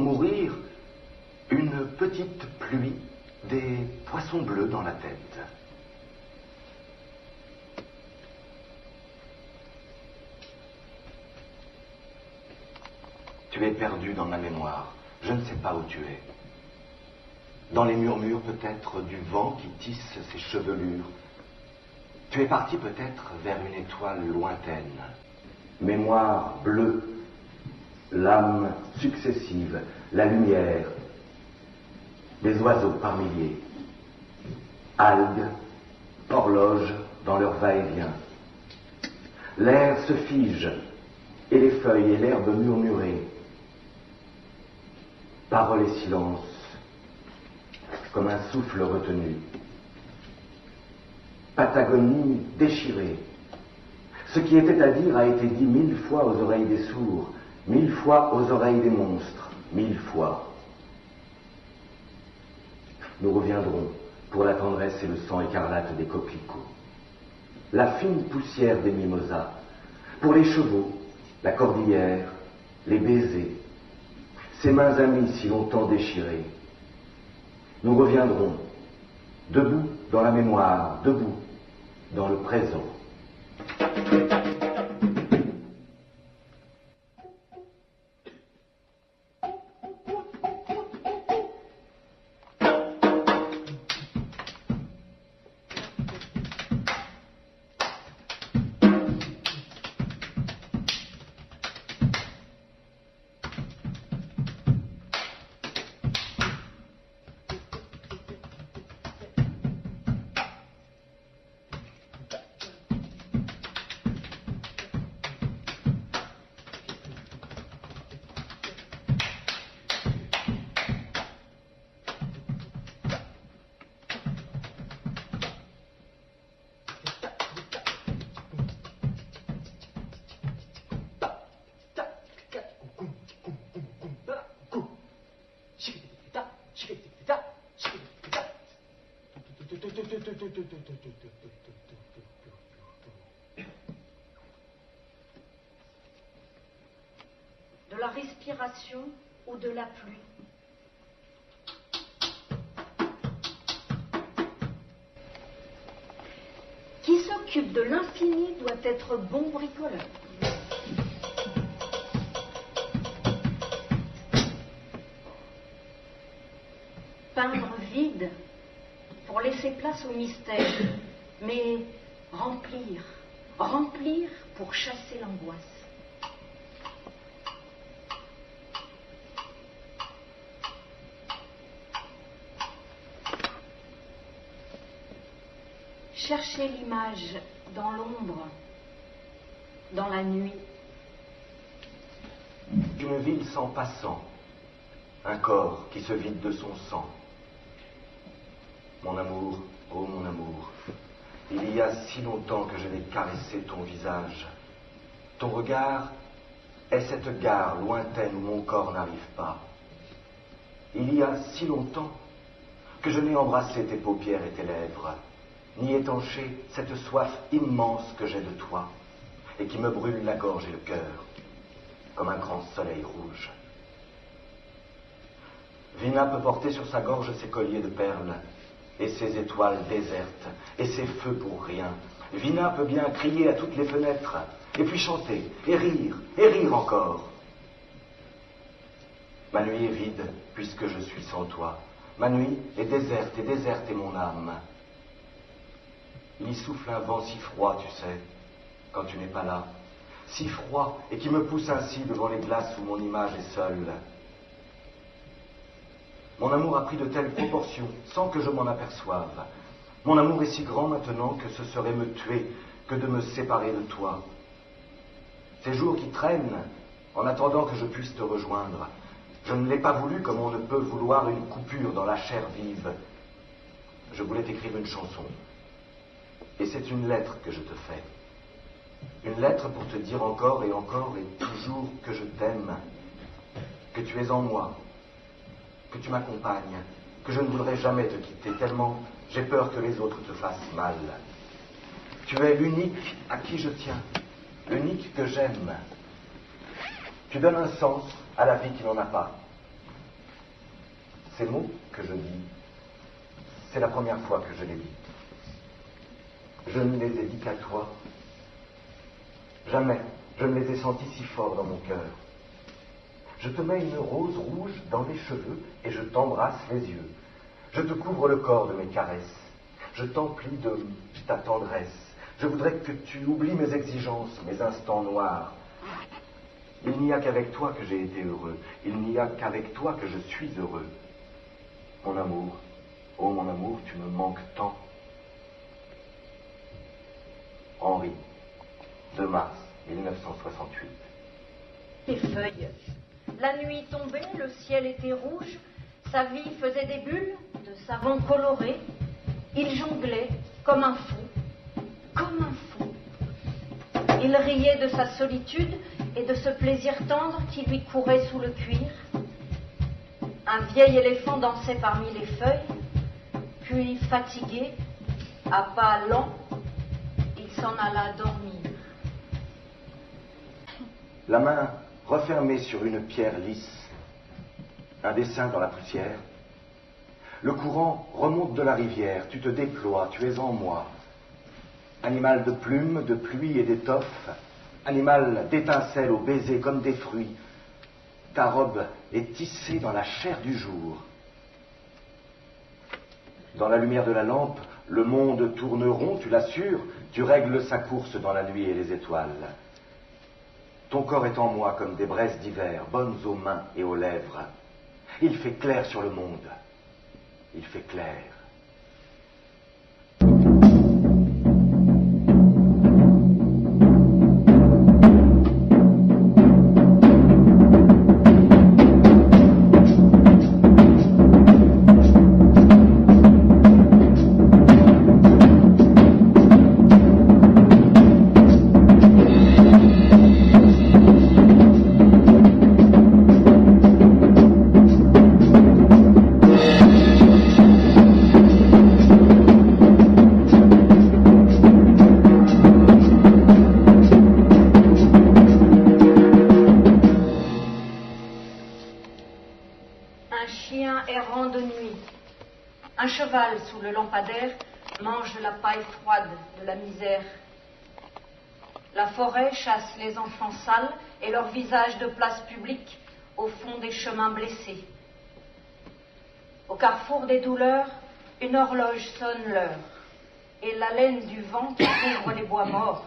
mourir, une petite pluie, des poissons bleus dans la tête. Tu es perdu dans ma mémoire. Je ne sais pas où tu es. Dans les murmures peut-être du vent qui tisse ses chevelures. Tu es parti peut-être vers une étoile lointaine. Mémoire bleue, l'âme successive, la lumière, des oiseaux par milliers, algues, horloges dans leur va-et-vient. L'air se fige, et les feuilles et l'herbe murmurées. Parole et silence, comme un souffle retenu. Patagonie déchirée. Ce qui était à dire a été dit 1000 fois aux oreilles des sourds, 1000 fois aux oreilles des monstres, 1000 fois. Nous reviendrons pour la tendresse et le sang écarlate des coquelicots, la fine poussière des mimosas, pour les chevaux, la cordillère, les baisers, ces mains amies si longtemps déchirées. Nous reviendrons, debout dans la mémoire, debout dans le présent. De la respiration ou de la pluie. Qui s'occupe de l'infini doit être bon bricoleur. Peindre vide pour laisser place au mystère, mais remplir pour chasser l'angoisse. Chercher l'image dans l'ombre, dans la nuit. Une ville sans passant, un corps qui se vide de son sang. Mon amour, oh mon amour, il y a si longtemps que je n'ai caressé ton visage. Ton regard est cette gare lointaine où mon corps n'arrive pas. Il y a si longtemps que je n'ai embrassé tes paupières et tes lèvres, ni étanché cette soif immense que j'ai de toi, et qui me brûle la gorge et le cœur, comme un grand soleil rouge. Vina peut porter sur sa gorge ses colliers de perles, et ses étoiles désertes, et ses feux pour rien. Vina peut bien crier à toutes les fenêtres, et puis chanter, et rire encore. Ma nuit est vide, puisque je suis sans toi. Ma nuit est déserte, et mon âme. Il y souffle un vent si froid, tu sais, quand tu n'es pas là. Si froid, et qui me pousse ainsi devant les glaces où mon image est seule. Mon amour a pris de telles proportions, sans que je m'en aperçoive. Mon amour est si grand maintenant que ce serait me tuer que de me séparer de toi. Ces jours qui traînent, en attendant que je puisse te rejoindre, je ne l'ai pas voulu comme on ne peut vouloir une coupure dans la chair vive. Je voulais t'écrire une chanson. Et c'est une lettre que je te fais. Une lettre pour te dire encore et toujours que je t'aime, que tu es en moi, que tu m'accompagnes, que je ne voudrais jamais te quitter, tellement j'ai peur que les autres te fassent mal. Tu es l'unique à qui je tiens, l'unique que j'aime. Tu donnes un sens à la vie qui n'en a pas. Ces mots que je dis, c'est la première fois que je les dis. Je ne les ai dit qu'à toi. Jamais je ne les ai sentis si fort dans mon cœur. Je te mets une rose rouge dans les cheveux et je t'embrasse les yeux. Je te couvre le corps de mes caresses. Je t'emplis de ta tendresse. Je voudrais que tu oublies mes exigences, mes instants noirs. Il n'y a qu'avec toi que j'ai été heureux. Il n'y a qu'avec toi que je suis heureux. Mon amour, oh mon amour, tu me manques tant. Henri, 2 mars 1968. Les feuilles. La nuit tombait, le ciel était rouge, sa vie faisait des bulles de savon coloré. Il jonglait comme un fou, comme un fou. Il riait de sa solitude et de ce plaisir tendre qui lui courait sous le cuir. Un vieil éléphant dansait parmi les feuilles, puis fatigué, à pas lents, il s'en alla dormir. La main refermée sur une pierre lisse, un dessin dans la poussière. Le courant remonte de la rivière, tu te déploies, tu es en moi. Animal de plumes, de pluie et d'étoffe, animal d'étincelles aux baisers comme des fruits. Ta robe est tissée dans la chair du jour. Dans la lumière de la lampe, le monde tourne rond, tu l'assures, tu règles sa course dans la nuit et les étoiles. Ton corps est en moi comme des braises d'hiver, bonnes aux mains et aux lèvres. Il fait clair sur le monde. Il fait clair. Un cheval sous le lampadaire mange la paille froide de la misère. La forêt chasse les enfants sales et leurs visages de place publique au fond des chemins blessés. Au carrefour des douleurs, une horloge sonne l'heure et l'haleine du vent qui couvre les bois morts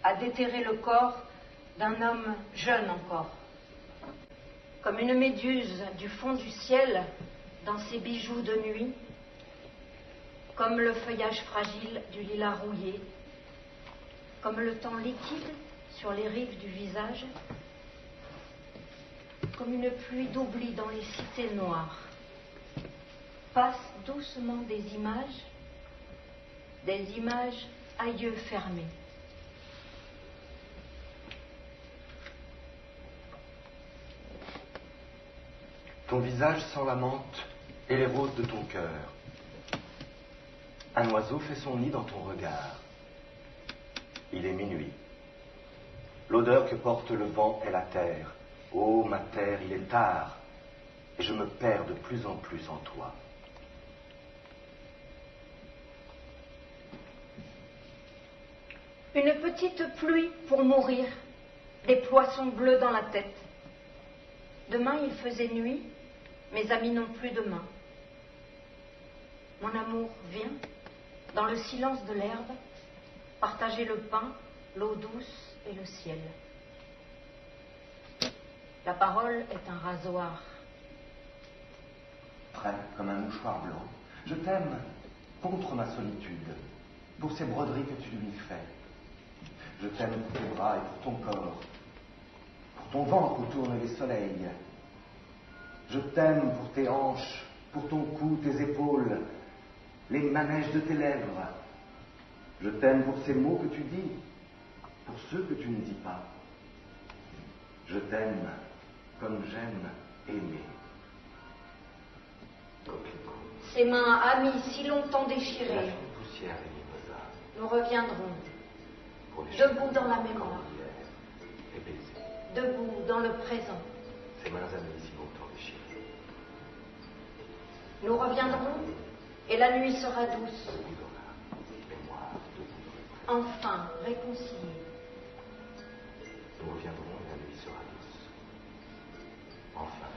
a déterré le corps d'un homme jeune encore. Comme une méduse du fond du ciel dans ses bijoux de nuit, comme le feuillage fragile du lilas rouillé, comme le temps liquide sur les rives du visage, comme une pluie d'oubli dans les cités noires, passent doucement des images à yeux fermés. Ton visage sent la menthe et les roses de ton cœur. Un oiseau fait son nid dans ton regard. Il est minuit. L'odeur que porte le vent est la terre. Oh, ma terre, il est tard, et je me perds de plus en plus en toi. Une petite pluie pour mourir, des poissons bleus dans la tête. Demain, il faisait nuit, mes amis n'ont plus de main. Mon amour vient, dans le silence de l'herbe, partager le pain, l'eau douce et le ciel. La parole est un rasoir. Prêt comme un mouchoir blanc, je t'aime contre ma solitude, pour ces broderies que tu lui fais. Je t'aime pour tes bras et pour ton corps, pour ton ventre où tournent les soleils. Je t'aime pour tes hanches, pour ton cou, tes épaules, les manèges de tes lèvres. Je t'aime pour ces mots que tu dis, pour ceux que tu ne dis pas. Je t'aime comme j'aime aimer. Ces mains amies si longtemps déchirées, Poussière et mimosa, nous reviendrons, pour les debout dans la mémoire, et baisers. debout dans le présent. Ces mains amies si longtemps déchirées. Nous reviendrons et la nuit sera douce. Enfin réconciliés. Nous reviendrons et la nuit sera douce. Enfin.